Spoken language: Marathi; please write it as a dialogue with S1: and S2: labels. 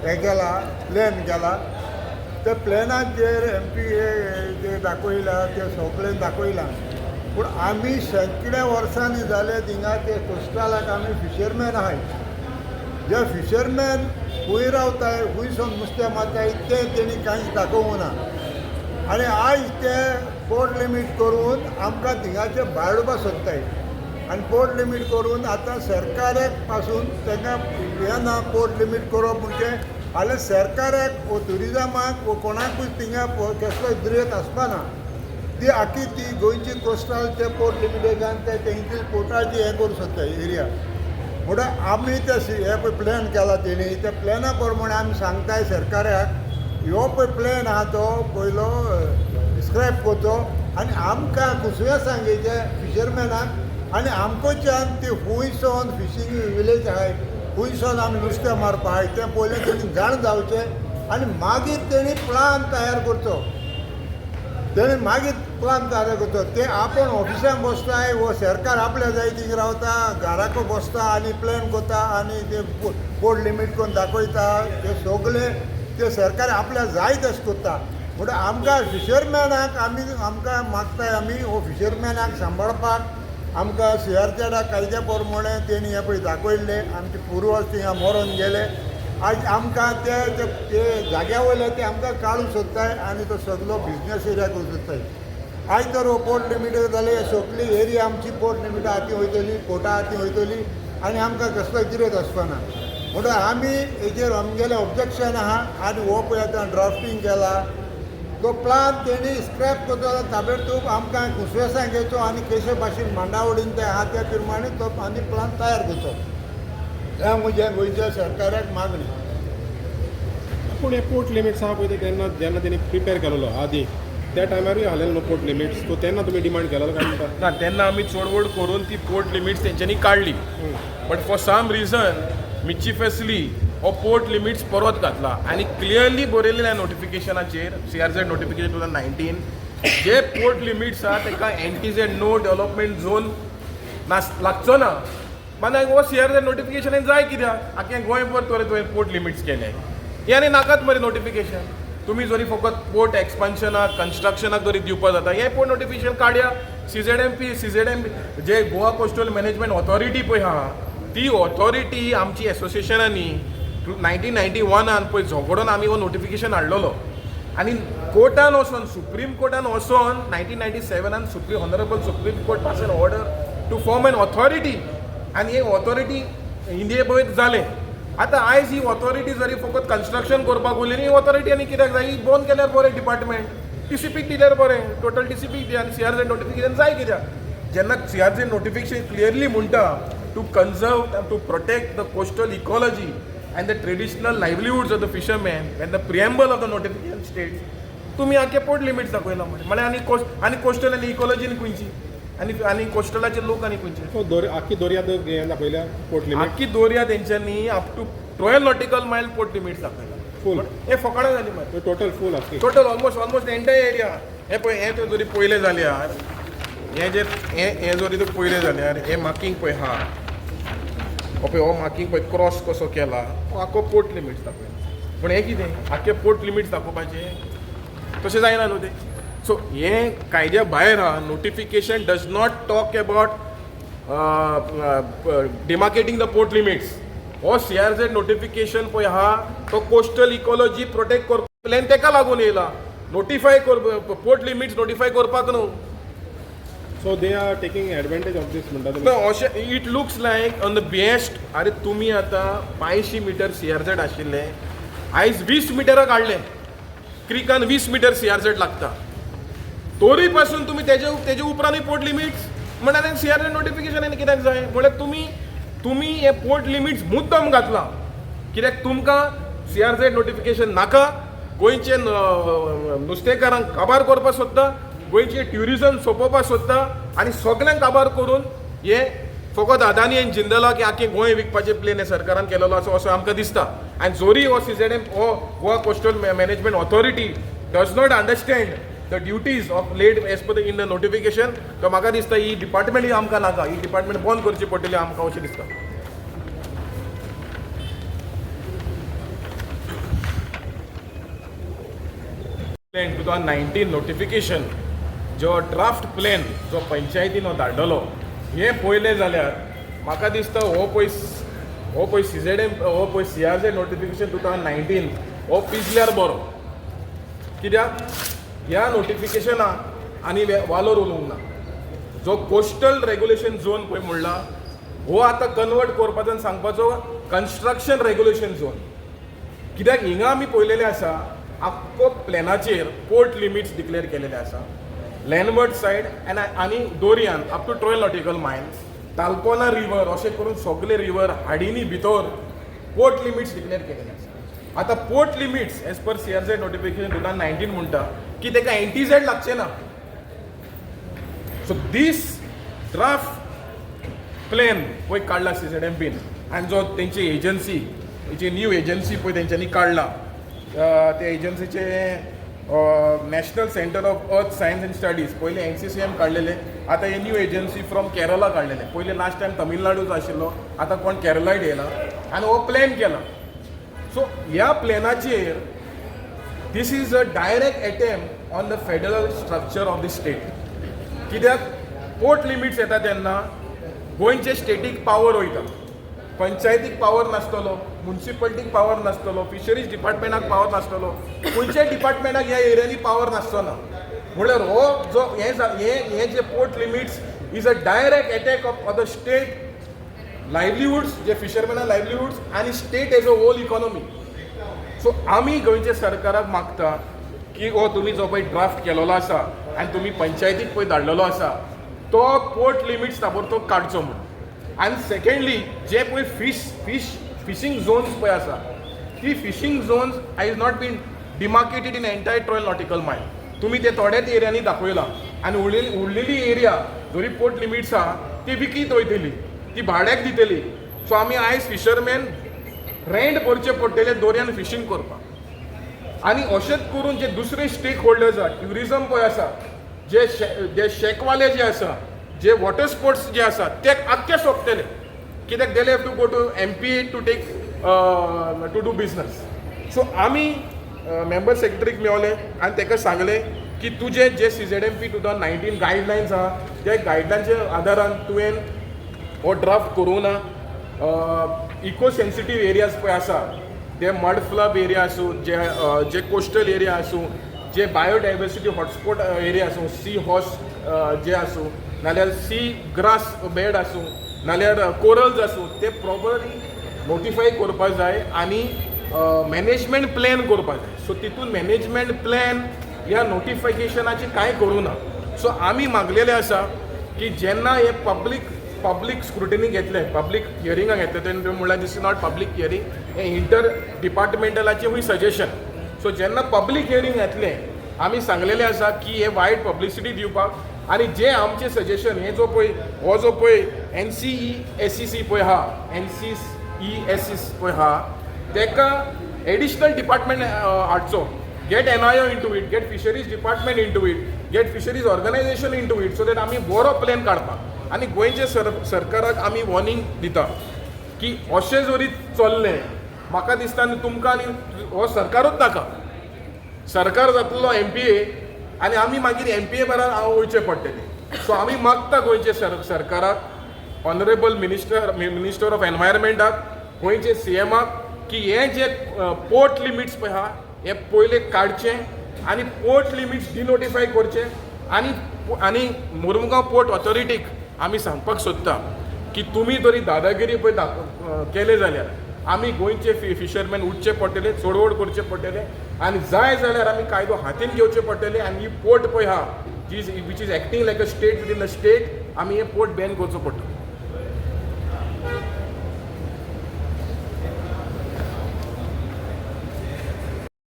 S1: हे केला प्लॅन केला त्या प्लॅनाचेर MP जे दाखयला ते सगळें दाखयलां पूण आमी शेकडे वर्सांनी जाले थिंगा ते कोस्टलाक आमी फिशरमॅन आहाय जे फिशरमॅन खूंय रावताय खूंयसून नुस्तें मारताय तें तेणी कांयच दाखोवंक ना आनी आयज ते पोर्ट लिमीट करून आमकां थिंगाचे भायर उडोवपाक सोदताय आनी पोर्ट लिमीट करून आतां सरकाराक पासून तांकां येना पोर्ट लिमीट करप म्हणजे जाल्यार सरकाराक वो ट्युरिजमाक वो कोणाकूय थिंगा कसलोय दुयेंत आसपाना ती आख्खी ती गोंयची कोस्टल ते पोर्ट लिमिटेशन ते तेंची पोर्टाची हें करूं सोदता एरिया म्हणून आमी ते हे पळय प्लॅन केला तेणी त्या प्लॅना प्रमाणे आमी सांगताय सरकाराक ह्यो पळय प्लॅन आहा तो पयलो स्क्रॅप करचो आनी आमकां कुसव्या सांगेचे फिशरमॅनाक आनी आमकोच्यान ती खूंयसून फिशींग विलेज आहाय खूंयसून आमी नुस्तें मारपाक तें पयलें तेणी जाण जावचें आनी मागीर तेणी प्लान तयार करचो तेणी मागीर प्लान तयार करचो ते आपण ऑफिसान बसताय वो सरकार आपल्या जाय थिंग रावता घराको बसता आनी प्लॅन करता आनी ते पोर्ट लिमीट करून दाखयता ते सगळे ते सरकार आपल्या जाय तशें करता म्हणून आमकां फिशरमॅनाक आमकां मागताय आमी हो फिशरमॅनाक सांबाळपाक आमकां CRZ कायद्या प्रमाणे तेणी हे पळय दाखयल्ले आमचे पुर्वज थिंगा मरोन गेले आज आमकां ते जाग्या वयले ते आमकां काडूंक सोदताय आनी तो सगळो बिजनस एरिया करूंक सोदताय आयज तर पोर्ट लिमीट जाले सगळी एरिया आमची पोर्ट लिमिटा हाती वयतली पोर्टा हाती वयतली आनी आमकां कसलोय कितें आसपाना म्हणून आमी हेजेर आमगेलें ऑब्जेक्शन आहा आनी हो पळय आतां ड्राफ्टींग केला तो प्लान तेणी स्क्रॅप करतो ताबडतोब आमकां कुसवेसां घेवचो आनी केशे भाशेन मांडावडीन ते आहा त्या प्रमाणे तो आनी प्लान तयार करचो ह्या म्हज्या गोंयच्या सरकाराक मागणी
S2: पूण हे पोर्ट लिमिट्स आहा पळय ते जेन्ना तेणी प्रिपेर केलेलो आदी त्या टायमारूय हालेलो न्हू पोर्ट लिमिट्स तो तेन्ना तुमी डिमांड केलेलो काय म्हणटा
S3: ना तेन्ना आमी चोडवड करून ती पोर्ट लिमिट्स तेंच्यांनी काडली बट फॉर सम रिजन मिचिफसली हो पोर्ट लिमिट्स परत घातला आनी क्लियरली बरयलेल्या नोटिफिकेशनाचेर CRZ नोटिफिकेशन 2019 जे पोर्ट लिमिट्स आहा ताका NTZ नो डेव्हलपमेंट झोन लागचो ना मागीर हो CRZ नोटिफिकेशन जाय कित्याक आख्खें गोंयभर तुवें पोर्ट लिमिट्स केले हे आनी नाकात मरे नोटिफिकेशन तुम्ही जरी फकत पोर्ट एक्सपान्शनाक कन्स्ट्रक्शनाक जरी दिवपाक जाता हे पोर्ट नोटिफिकेशन काडया CZM जे गोवा कोस्टल मॅनेजमेंट ऑथॉरिटी पळय आहा ती ऑथॉरिटी आमची एसोसिएशनांनी 1991 पळय झगडून आमी हो नोटिफिकेशन हाडलेलो आनी कोर्टान वचोन सुप्रीम कोर्टान वचोन 1997 supreme honourable supreme court pass an order to form an authority आनी ही ऑथॉरिटी इंडिये पळय जालें आतां आयज ही ऑथॉरिटी जरी फकत कन्स्ट्रक्शन करपाक उरली ही ऑथॉरिटी आनी कित्याक जाय बंद केल्यार बरें डिपार्टमेंट TCPक दिल्यार बरें टोटल TCPक दिया आनी CRZ नोटिफिकेशन जाय कित्याक जेन्ना CRZ नोटिफिकेशन क्लियरली म्हणटा to conserve to protect the coastal ecology and the traditional livelihoods of the fishermen and the preamble of the notification states तुम्ही आख्खे पोर्ट लिमिट्स दाखयला म्हणजे आनी कोस्टल आनी इकॉलॉजी खंयची आनी कोस्टलाचे लोक आनी खंयचे
S2: आख्खी दर्या दाखयल्या पोर्ट लिमिट
S3: आख्खी दर्या तेंच्यांनी up to 12 nautical mile port limits दाखयला
S2: फूल
S3: हे फकाणां जाली मागीर
S2: टोटल फूल आख्खी
S3: टोटल ऑलमोस्ट एंटायर एरिया हे पळय हे जरी पयले जाल्यार हे जरी तूं पयले जाल्यार हे मार्कींग पळय हा हो मार्कींग पळय क्रॉस कसो केला हो आख्खो पोर्ट लिमिट्स दाखयला पूण हें कितें आख्खे पोर्ट लिमिट्स दाखोवपाचें तशें जायना न्हू तें सो हे कायद्या भायर आहा notification does not talk about demarcating the port limits हो CRZ नोटिफिकेशन पळय आहा तो कोस्टल इकॉलॉजी प्रोटेक्ट करपाक प्लॅन ताका लागून येयला नोटिफाय पोर्ट लिमिट्स नोटिफाय करपाक न्हू
S2: so they are taking advantage of this म्हणटा तुमी
S3: अशें it looks like on the best अरे तुमी आतां 500 मिटर CRZ आशिल्ले आयज 20 मिटरां काडले क्रिकान 20 मिटर CRZ लागता तोरी पासून तुमी तेजे उपरांतूय पोर्ट लिमिट्स म्हणल्यार CRZ नोटिफिकेशन कित्याक जाय म्हळ्यार तुमी हे पोर्ट लिमिट्स मुद्दम घातला कित्याक तुमकां CRZ नोटिफिकेशन नाका गोंयचे नुस्तेकारांक काबार करपाक सोदता गोंयचे ट्युरिजम सोंपोवपाक सोदता आनी सगळ्यांक काबार करून हे फकत अदानी आनी जिंदलाक आख्खें गोंय विकपाचें प्लॅन हे सरकारान केलेलो असो आमकां दिसता आनी जोरी हो CZM हो Goa coastal management authority does not understand the duties of laid as per in the notification तो म्हाका दिसता ही डिपार्टमेंट ही आमकां नाका ही डिपार्टमेंट बंद करची पडटली आमकां अशें दिसता प्लॅन 2019 नोटिफिकेशन जो ड्राफ्ट प्लॅन जो पंचायतीन धाडलो हे पळयलें जाल्यार म्हाका दिसता हो पळय CRZ नोटिफिकेशन 2019 हो पिजल्यार बरो. कित्याक ह्या नोटिफिकेशनाक आनी वालोर उलोवंक ना. जो कोस्टल रेग्युलेशन झोन पळय म्हणला हो आतां कन्वर्ट करपाचो आनी सांगपाचो कन्स्ट्रक्शन रेग्युलेशन झोन. कित्याक हिंगा आमी पळयलेलें आसा आख्खो प्लॅनाचेर पोर्ट लिमिट्स डिक्लेअर केलेले आसा. लँडवर्ड सायड आनी दोरयान up to 12 nautical miles, Talpona river अशें करून सगळे रिवर हाडीनी भितर पोर्ट लिमिट्स डिक्लेअर केलेले आसा. आतां port limits as per CRZ notification 2019 म्हणटा की ताका NTZ लागचें ना. सो दीस ड्राफ्ट प्लॅन पळय काडला CZMPन आनी जो तेंची एजन्सी जी न्यू एजन्सी पळय तेंच्यांनी काडला त्या एजन्सीचे National Centre of Earth Science and Studies पयले NCCM काडलेले, आतां हे न्यू एजन्सी फ्रॉम केरला काडलेले. पयले लास्ट टायम तमिळनाडूच आशिल्लो, आतां कोण केरलाय येयला आनी हो प्लॅन केला. सो ह्या प्लॅनाचेर this is a direct attempt on the federal structure of the state. कित्याक पोर्ट लिमिट्स येता तेन्ना गोंयचे स्टेटीक पावर वयता. पंचायतीक पावर नासतलो, म्युन्सिपालिटीक पावर नासतलो, फिशरीज डिपार्टमेंटाक पावर नासतलो, खंयच्याय डिपार्टमेंटाक ह्या एरियांनी पावर नासचो ना. म्हणल्यार हो जो हे जे port limits is a direct attack of the state livelihoods, जे फिशरमॅना लायव्हलीहुड्स आनी state as a whole economy. So आमी गोंयच्या सरकाराक मागता की हो तुमी जो पळय ड्राफ्ट केलेलो आसा आनी तुमी पंचायतीक पळय धाडलेलो आसा तो पोर्ट लिमिट्स ताबडतोब काडचो म्हणून. आनी सेकंडली जे पळय फिशींग झोन्स पळय आसा ती fishing zones is not been demarcated in entire 12 nautical mile. तुमी ते थोड्याच एरियांनी दाखयला आनी उरलेली एरिया जरी पोर्ट लिमिट्स आहा ती विकीत वयतली, ती भाड्याक दितली. सो आमी आयज फिशरमॅन रेंट भरचे पडटले दोरयान फिशींग करपाक. आनी अशेंच करून जे दुसरे स्टेक होल्डर्स आहा, ट्युरिजम पळय आसा, जे शेकवाले जे आसा, जे वॉटर स्पोर्ट्स जे आसा ते आख्खे सोंपतले. कित्याक they have to go to MPA to take to do business. So आमी मेंबर सेक्रेटरीक मेवले आनी ताका सांगलें की तुजे जे CZMP 2019 गायडलायन्स आहा त्या गायडलायन्सच्या आदारान तुवें हो ड्राफ्ट करूं ना. इको सेन्सिटीव एरियाज पळय आसा ते मड फ्लब एरिया आसूं, जे कोस्टल एरिया आसूं, जे बायोडायवर्सिटी हॉटस्पॉट एरिया आसूं, सी हॉर्स जे आसूं, नाल्यार सी ग्रास बेड आसूं, नाल्यार कोरल्स आसूं, ते प्रॉपरली नोटिफाय करपाक जाय आनी मॅनेजमेंट प्लॅन करपाक जाय. सो तितून मॅनेजमेंट प्लॅन ह्या नोटिफिकेशनाची कांय करूं ना. सो आमी मागलेले आसा की जेन्ना हे पब्लीक स्क्रुटिनी घेतले, पब्लीक हियरिंगाक घेतले तेन्ना म्हणल्यार दिस इज नॉट पब्लीक हियरिंग, हे इंटर डिपार्टमेंटलाचें हूंय सजेशन. सो जेन्ना पब्लीक हियरिंग घेतलें आमी सांगलेलें आसा की हे वायट पब्लिसिटी दिवपाक आनी जे आमचे सजेशन हो जो पळय NCESCC पळय आहा, NCESCC पळय आहा ताका एडिशनल डिपार्टमेंट हाडचो. Get NIO into it, get fisheries department into it, get fisheries organisation into it, so that आमी बरो प्लॅन काडपाक. आनी गोंयचे सरकाराक आमी वॉर्निंग दिता की अशें जरी चल्लें म्हाका दिसता आनी तुमकां आनी हो सरकारूच नाका, सरकार जातलो MPA आनी आमी मागीर MPA बरोबर वयचें पडटलें. सो आमी मागता गोंयचे सरकाराक, ऑनरेबल मिनिस्टर ऑफ एनवायरमेंटाक, गोंयचे CMाक की हे जे पोर्ट लिमिट्स पळय आहा हे पयले काडचें आनी पोर्ट लिमिट्स डिनोटिफाय करचे. आनी मुर्मुगांव पोर्ट ऑथॉरिटीक आमी सांगपाक सोदता की तुमी जरी दादागिरी पळय केले जाल्यार आमी गोंयचे फिशरमॅन उठचे पडटले, चोडवड करचे पडटले आनी जाय जाल्यार आमी कायदो हातीन घेवचे पडटले. आनी ही पोर्ट पळय आहा which is acting like a state with in the state, आमी हे पोर्ट बॅन करचो पडटलो.